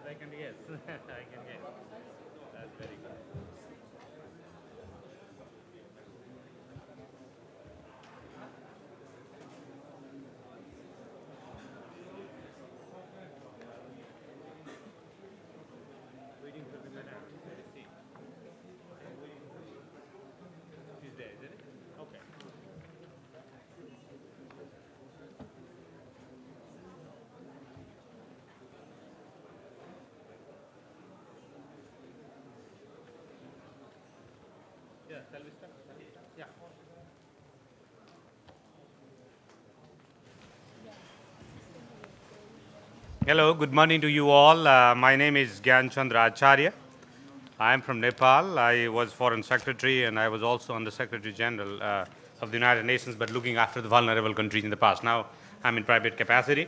I can guess. I can guess. That's very good. Waiting for the madam. Let us see. She's there, isn't it? Okay. Yeah, shall we start? Yeah. Hello, good morning to you all. My name is Gyan Chandra Acharya. I am from Nepal. I was Foreign Secretary and I was also on the Secretary General of the United Nations, but looking after the vulnerable countries in the past. Now I'm in private capacity.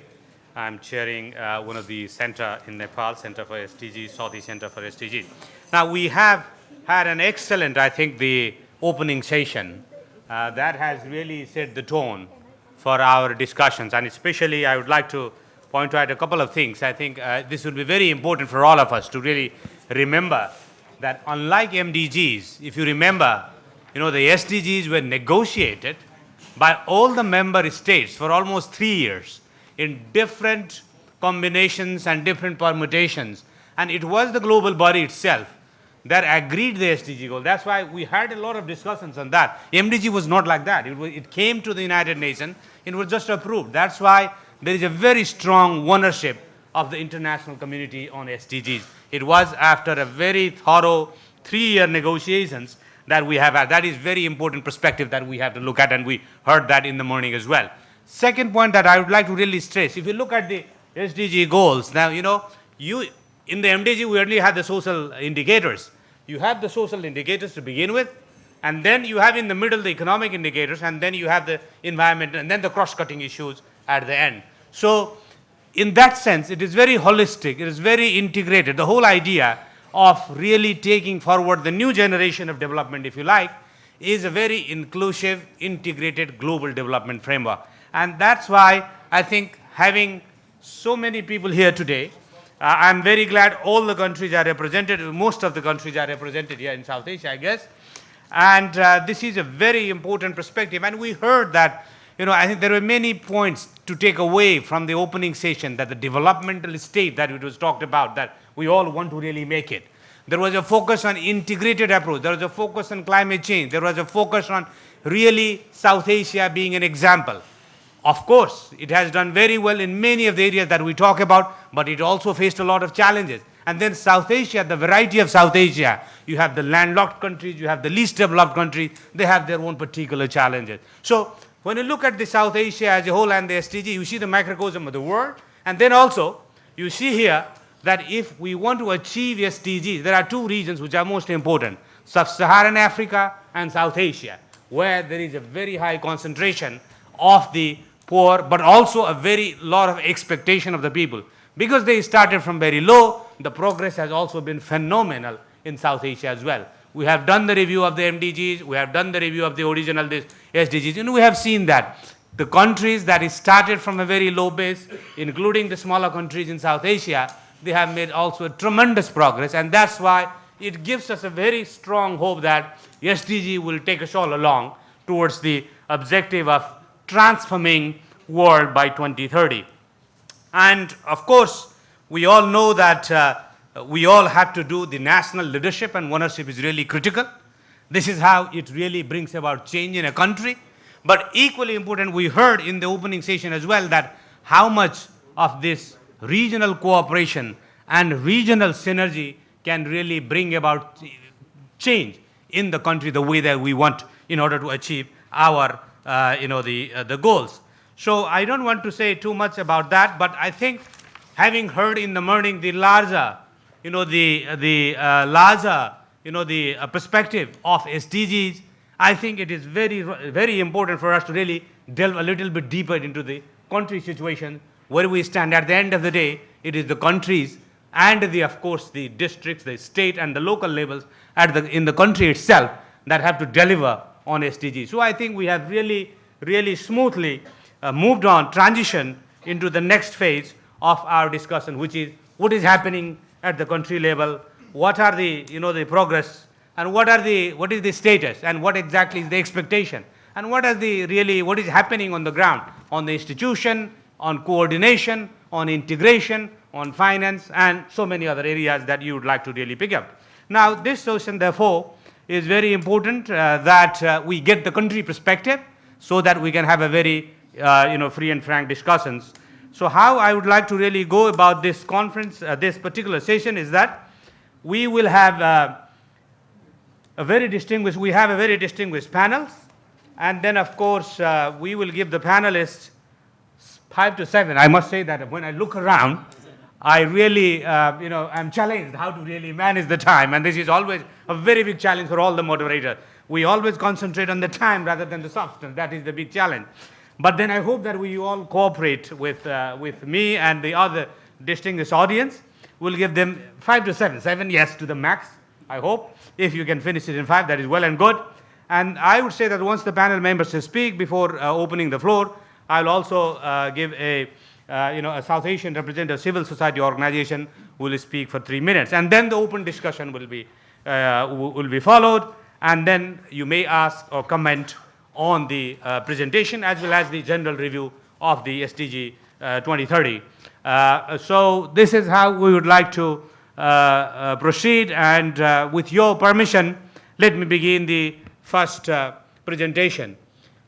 I'm chairing one of the center in Nepal, Center for SDGs, Southeast Center for SDGs. Now we have had an excellent, I think, the opening session that has really set the tone for our discussions, and especially I would like to point out a couple of things. I think this will be very important for all of us to really remember that unlike MDGs, if you remember, the SDGs were negotiated by all the member states for almost 3 years in different combinations and different permutations. And it was the global body itself that agreed the SDG goal. That's why we had a lot of discussions on that. MDG was not like that. It came to the United Nations, it was just approved. That's why there is a very strong ownership of the international community on SDGs. It was after a very thorough 3-year negotiations that we have had. That is very important perspective that we have to look at, and we heard that in the morning as well. Second point that I would like to really stress, if you look at the SDG goals, now, you in the MDG we only have the social indicators. You have the social indicators to begin with, and then you have in the middle the economic indicators, and then you have the environment, and then the cross-cutting issues at the end. So in that sense, it is very holistic, it is very integrated. The whole idea of really taking forward the new generation of development, if you like, is a very inclusive, integrated global development framework. And that's why I think having so many people here today, I'm very glad all the countries are represented, most of the countries are represented here in South Asia, I guess. And this is a very important perspective. And we heard that, I think there were many points to take away from the opening session, that the developmental state that it was talked about, that we all want to really make it. There was a focus on integrated approach. There was a focus on climate change. There was a focus on really South Asia being an example. Of course, it has done very well in many of the areas that we talk about, but it also faced a lot of challenges. And then South Asia, the variety of South Asia, you have the landlocked countries, you have the least developed countries, they have their own particular challenges. So when you look at the South Asia as a whole and the SDG, you see the microcosm of the world, and then also you see here that if we want to achieve SDGs, there are two regions which are most important: Sub-Saharan Africa and South Asia, where there is a very high concentration of the poor, but also a very lot of expectation of the people. Because they started from very low, the progress has also been phenomenal in South Asia as well. We have done the review of the MDGs, we have done the review of the original SDGs, and we have seen that the countries that started from a very low base, including the smaller countries in South Asia, they have made also tremendous progress, and that's why it gives us a very strong hope that SDG will take us all along towards the objective of transforming world by 2030. And of course, we all know that we all have to do the national leadership, and ownership is really critical. This is how it really brings about change in a country. But equally important, we heard in the opening session as well that how much of this regional cooperation and regional synergy can really bring about change in the country the way that we want in order to achieve our the goals. So I don't want to say too much about that, but I think having heard in the morning the larger, perspective of SDGs, I think it is very, very important for us to really delve a little bit deeper into the country situation where we stand. At the end of the day, it is the countries and of course the districts, the state and the local levels in the country itself that have to deliver on SDGs. So I think we have really, really smoothly moved on, transition into the next phase of our discussion, which is what is happening at the country level, what are the, the progress, and what is the status, and what exactly is the expectation, and what is happening on the ground, on the institution, on coordination, on integration, on finance, and so many other areas that you would like to really pick up. Now, this session, therefore, is very important that we get the country perspective so that we can have a very, free and frank discussions. So how I would like to really go about this conference, this particular session, is that we will have a very distinguished panels, and then, of course, we will give the panelists 5 to 7. I must say that when I look around, I really, I'm challenged how to really manage the time, and this is always a very big challenge for all the moderators. We always concentrate on the time rather than the substance. That is the big challenge. But then I hope that we all cooperate with me and the other distinguished audience. We'll give them 5 to 7. 7, yes, to the max, I hope. If you can finish it in 5, that is well and good. And I would say that once the panel members speak before opening the floor, I'll also give a South Asian representative civil society organization will speak for 3 minutes, and then the open discussion will be followed, and then you may ask or comment on the presentation as well as the general review of the SDG 2030. So this is how we would like to proceed, and with your permission, let me begin the first presentation.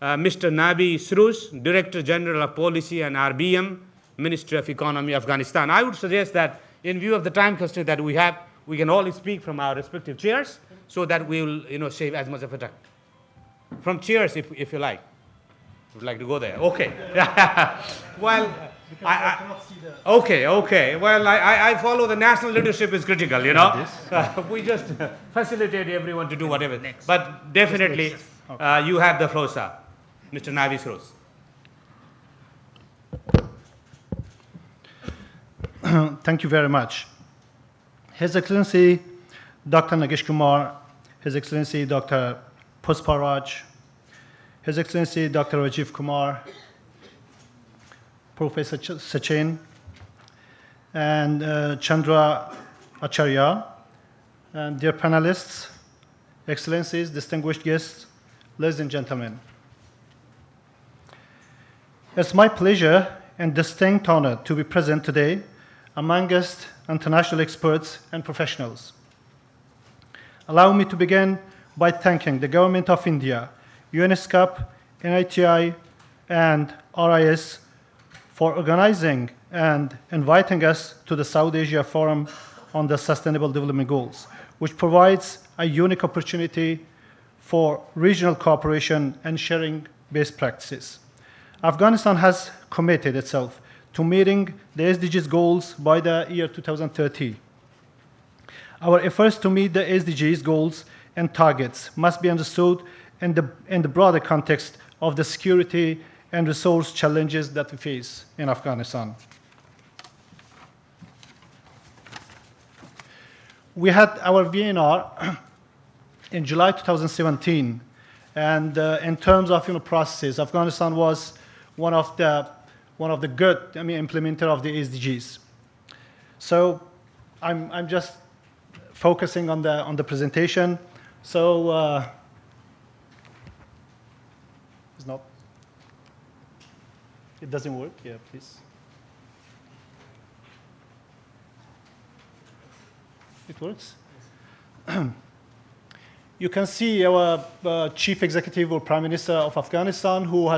Mr. Nabi Srus, Director General of Policy and RBM, Ministry of Economy, Afghanistan. I would suggest that in view of the time constraint that we have, we can all speak from our respective chairs so that we will save as much of a time. From chairs, if you like. Would like to go there? Okay. Well, okay. Well, I follow the national leadership is critical, we just facilitate everyone to do whatever. But definitely, you have the floor, sir. Mr. Nabi Srus. Thank you very much. His Excellency Dr. Nagesh Kumar, His Excellency Dr. Puspa Raj, His Excellency Dr. Rajiv Kumar, Professor Sachin, and Chandra Acharya, and dear panelists, Excellencies, distinguished guests, ladies and gentlemen. It's my pleasure and distinct honor to be present today amongst international experts and professionals. Allow me to begin by thanking the Government of India, UNESCOP, NITI, and RIS for organizing and inviting us to the South Asia Forum on the Sustainable Development Goals, which provides a unique opportunity for regional cooperation and sharing best practices. Afghanistan has committed itself to meeting the SDGs goals by the year 2030. Our efforts to meet the SDGs goals and targets must be understood in the broader context of the security and resource challenges that we face in Afghanistan. We had our VNR in July 2017, and in terms of processes, Afghanistan was one of the good implementer of the SDGs. So I'm just focusing on the presentation. So it's not. It doesn't work. Yeah, please. It works. You can see our Chief Executive or Prime Minister of Afghanistan, who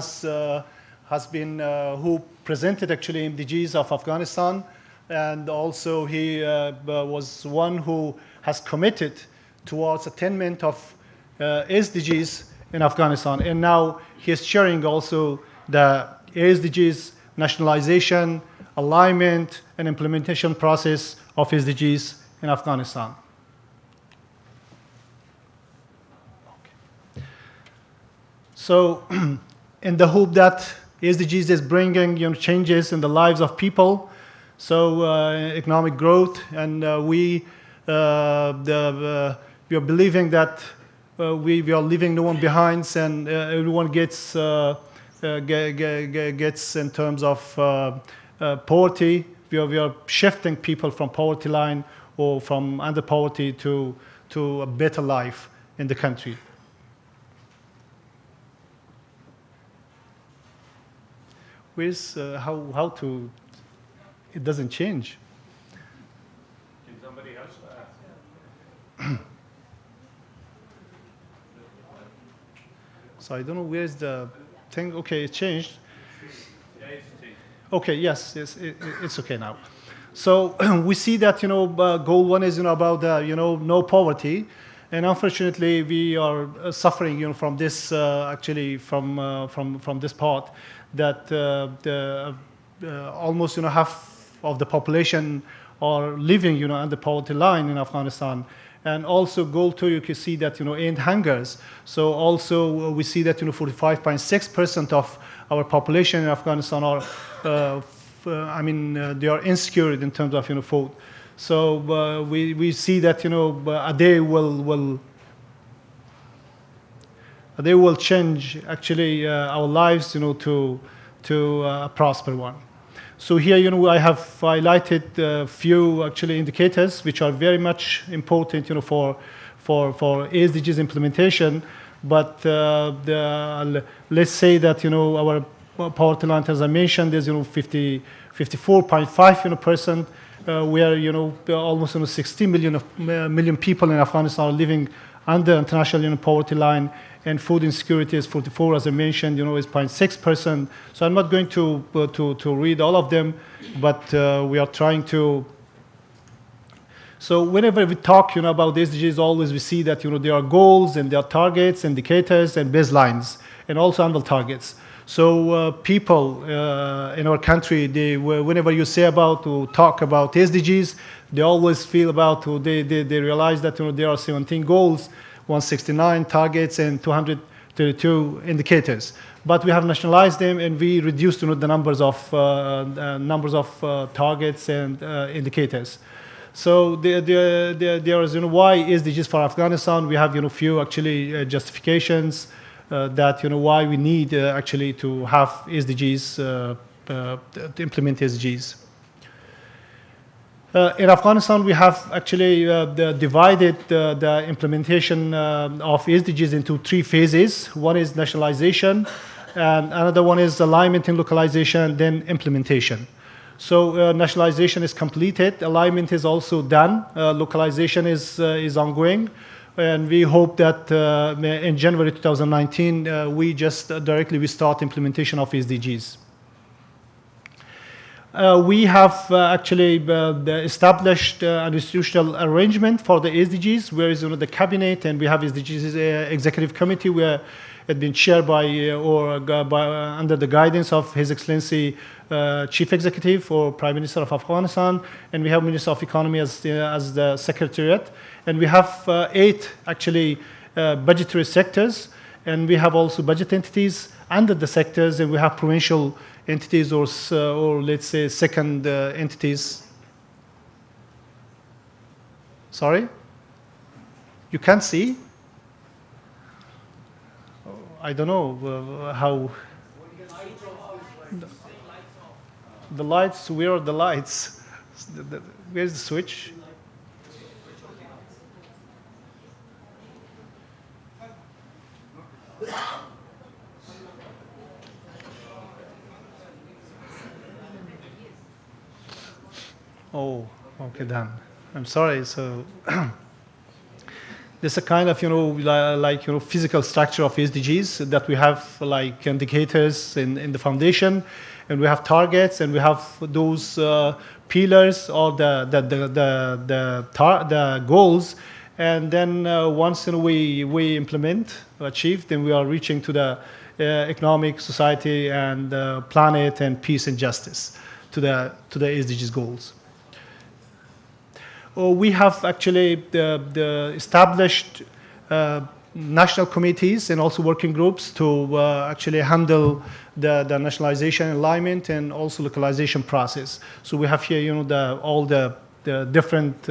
who presented actually MDGs of Afghanistan, and also he was one who has committed towards attainment of SDGs in Afghanistan, and now he is chairing also the SDGs nationalization, alignment, and implementation process of SDGs in Afghanistan. Okay. So, in the hope that SDGs is bringing changes in the lives of people, so economic growth, and we are believing that we are leaving no one behind, and everyone gets in terms of poverty. We are shifting people from poverty line or from under poverty to a better life in the country. Where's how to? It doesn't change. Can somebody else? So I don't know where's the thing. Okay, it changed. Yeah, it's changed. Okay, yes, it's okay now. So we see that goal one is about no poverty, and unfortunately we are suffering from this actually from this part that the almost half of the population are living under poverty line in Afghanistan. And also goal two, you can see that end hungers. So also we see that 45.6% of our population in Afghanistan are they are insecure in terms of food. So we see that a day will change actually our lives to a prosper one. So here I have highlighted a few actually indicators which are very much important for SDGs implementation. But let's say that our poverty line, as I mentioned, is 54.5% where almost 60 million people in Afghanistan are living under international poverty line, and food insecurity is 44, as I mentioned, is 0.6%. So I'm not going to read all of them, but we are trying to. So whenever we talk about the SDGs, always we see that there are goals and there are targets, indicators, and baselines, and also annual targets. So people in our country, whenever you say talk about SDGs, they always feel they realize that there are 17 goals, 169 targets, and 232 indicators. But we have nationalized them, and we reduced the numbers of targets and indicators. So there is why SDGs for Afghanistan. We have few actually justifications that why we need actually to have SDGs to implement SDGs. In Afghanistan, we have actually divided the implementation of SDGs into 3 phases. One is nationalization, and another one is alignment and localization, then implementation. So nationalization is completed, alignment is also done, localization is ongoing, and we hope that in January 2019 we start implementation of SDGs. We have actually established an institutional arrangement for the SDGs, where is the cabinet, and we have SDGs executive committee where it's been chaired by under the guidance of His Excellency Chief Executive or Prime Minister of Afghanistan, and we have Minister of Economy as the Secretariat, and we have 8 actually budgetary sectors, and we have also budget entities under the sectors, and we have provincial entities or let's say second entities. Sorry? You can't see? I don't know how. The lights, where are the lights? Where's the switch? Oh, okay, done. I'm sorry. So this is a kind of physical structure of SDGs that we have like indicators in the foundation, and we have targets, and we have those pillars or the goals, and then once we implement, achieve, then we are reaching to the economic, society, and planet, and peace and justice to the SDGs goals. We have actually established national committees and also working groups to actually handle the nationalization alignment and also localization process. So we have here, all the different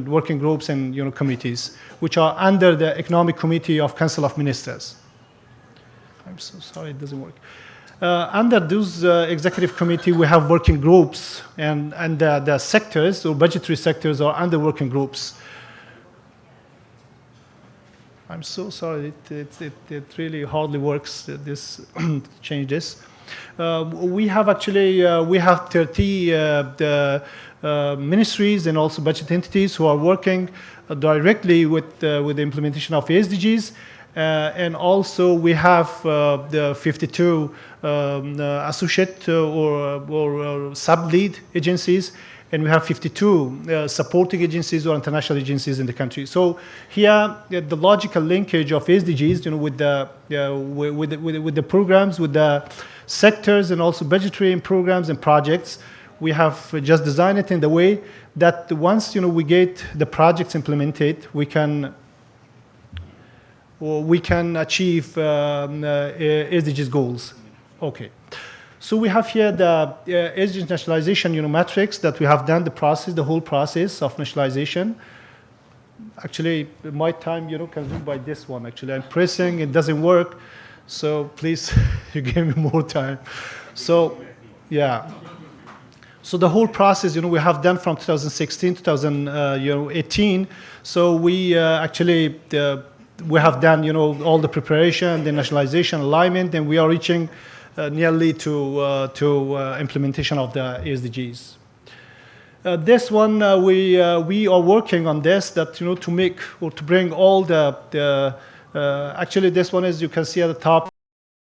working groups and committees, which are under the Economic Committee of Council of Ministers. I'm so sorry, it doesn't work. Under those executive committee, we have working groups, and the sectors or budgetary sectors are under working groups. I'm so sorry, it really hardly works, this change this. We have actually, we have 30 ministries and also budget entities who are working directly with the implementation of SDGs. And also we have the 52 associate or sub-lead agencies, and we have 52 supporting agencies or international agencies in the country. So here, the logical linkage of SDGs, with the programs, with the sectors, and also budgetary programs and projects, we have just designed it in the way that once we get the projects implemented, we can achieve SDGs goals. Okay. So we have here the SDGs nationalization matrix that we have done the whole process of nationalization. Actually, my time consumed by this one. Actually, I'm pressing, it doesn't work. So please, you give me more time. So, yeah. So the whole process, we have done from 2016 to 2018. So we actually we have done, all the preparation, the nationalization, alignment, and we are reaching nearly to implementation of the SDGs. This one, we are working on this, that to make or to bring all actually this one, as you can see at the top,